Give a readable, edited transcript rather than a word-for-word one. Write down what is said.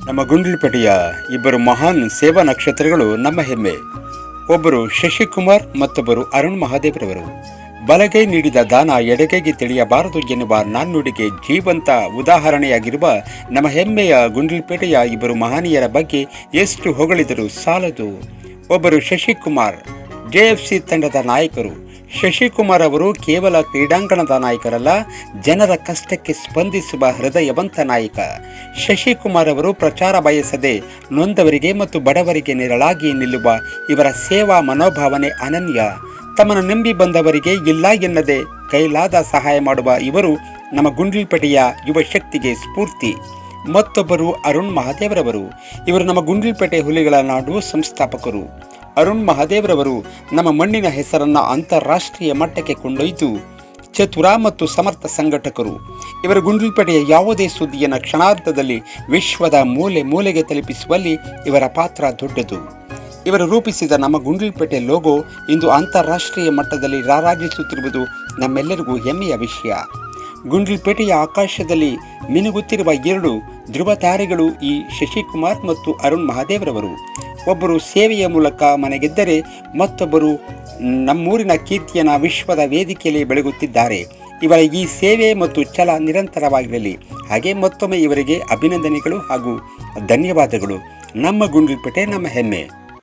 ನಮ್ಮ ಗುಂಡ್ಲುಪೇಟೆಯ ಇಬ್ಬರು ಮಹಾನ್ ಸೇವಾ ನಕ್ಷತ್ರಗಳು ನಮ್ಮ ಹೆಮ್ಮೆ. ಒಬ್ಬರು ಶಶಿಕುಮಾರ್, ಮತ್ತೊಬ್ಬರು ಅರುಣ್ ಮಹಾದೇವ್ರವರು. ಬಲಗೈ ನೀಡಿದ ದಾನ ಎಡಗೈಗೆ ತಿಳಿಯಬಾರದು ಎನ್ನುವ ನಾಣ್ಣುಡಿಗೆ ಜೀವಂತ ಉದಾಹರಣೆಯಾಗಿರುವ ನಮ್ಮ ಹೆಮ್ಮೆಯ ಗುಂಡ್ಲುಪೇಟೆಯ ಇಬ್ಬರು ಮಹನೀಯರ ಬಗ್ಗೆ ಎಷ್ಟು ಹೊಗಳಿದರೂ ಸಾಲದು. ಒಬ್ಬರು ಶಶಿಕುಮಾರ್, JFC ತಂಡದ ನಾಯಕರು. ಶಶಿಕುಮಾರ್ ಅವರು ಕೇವಲ ಕ್ರೀಡಾಂಗಣದ ನಾಯಕರಲ್ಲ, ಜನರ ಕಷ್ಟಕ್ಕೆ ಸ್ಪಂದಿಸುವ ಹೃದಯವಂತ ನಾಯಕ. ಶಶಿಕುಮಾರ್ ಅವರು ಪ್ರಚಾರ ಬಯಸದೆ ನೊಂದವರಿಗೆ ಮತ್ತು ಬಡವರಿಗೆ ನೆರಳಾಗಿ ನಿಲ್ಲುವ ಇವರ ಸೇವಾ ಮನೋಭಾವನೆ ಅನನ್ಯ. ತಮ್ಮನ್ನು ನಂಬಿ ಬಂದವರಿಗೆ ಇಲ್ಲ ಎನ್ನದೆ ಕೈಲಾದ ಸಹಾಯ ಮಾಡುವ ಇವರು ನಮ್ಮ ಗುಂಡ್ಲುಪೇಟೆಯ ಯುವ ಶಕ್ತಿಗೆ ಸ್ಫೂರ್ತಿ. ಮತ್ತೊಬ್ಬರು ಅರುಣ್ ಮಹಾದೇವ್ರವರು. ಇವರು ನಮ್ಮ ಗುಂಡ್ಲುಪೇಟೆ ಹುಲಿಗಳ ನಾಡು ಸಂಸ್ಥಾಪಕರು. ಅರುಣ್ ಮಹಾದೇವ್ರವರು ನಮ್ಮ ಮಣ್ಣಿನ ಹೆಸರನ್ನು ಅಂತಾರಾಷ್ಟ್ರೀಯ ಮಟ್ಟಕ್ಕೆ ಕೊಂಡೊಯ್ದು ಚತುರ ಮತ್ತು ಸಮರ್ಥ ಸಂಘಟಕರು. ಇವರ ಗುಂಡ್ಲುಪೇಟೆಯ ಯಾವುದೇ ಸುದ್ದಿಯನ್ನು ಕ್ಷಣಾರ್ಧದಲ್ಲಿ ವಿಶ್ವದ ಮೂಲೆ ಮೂಲೆಗೆ ತಲುಪಿಸುವಲ್ಲಿ ಇವರ ಪಾತ್ರ ದೊಡ್ಡದು. ಇವರು ರೂಪಿಸಿದ ನಮ್ಮ ಗುಂಡ್ಲುಪೇಟೆ ಲೋಗೋ ಇಂದು ಅಂತಾರಾಷ್ಟ್ರೀಯ ಮಟ್ಟದಲ್ಲಿ ರಾರಾಜಿಸುತ್ತಿರುವುದು ನಮ್ಮೆಲ್ಲರಿಗೂ ಹೆಮ್ಮೆಯ ವಿಷಯ. ಗುಂಡ್ಲುಪೇಟೆಯ ಆಕಾಶದಲ್ಲಿ ಮಿನುಗುತ್ತಿರುವ ಎರಡು ಧ್ರುವ ತಾರೆಗಳು ಈ ಶಶಿಕುಮಾರ್ ಮತ್ತು ಅರುಣ್ ಮಹಾದೇವ್ರವರು. ಒಬ್ಬರು ಸೇವೆಯ ಮೂಲಕ ಮನೆಗೆದ್ದರೆ ಮತ್ತೊಬ್ಬರು ನಮ್ಮೂರಿನ ಕೀರ್ತಿಯನ್ನು ವಿಶ್ವದ ವೇದಿಕೆಯಲ್ಲಿ ಬೆಳಗುತ್ತಿದ್ದಾರೆ. ಇವರ ಈ ಸೇವೆ ಮತ್ತು ಛಲ ನಿರಂತರವಾಗಿರಲಿ. ಹಾಗೆ ಮತ್ತೊಮ್ಮೆ ಇವರಿಗೆ ಅಭಿನಂದನೆಗಳು ಹಾಗೂ ಧನ್ಯವಾದಗಳು. ನಮ್ಮ ಗುಂಡ್ಲುಪೇಟೆ ನಮ್ಮ ಹೆಮ್ಮೆ.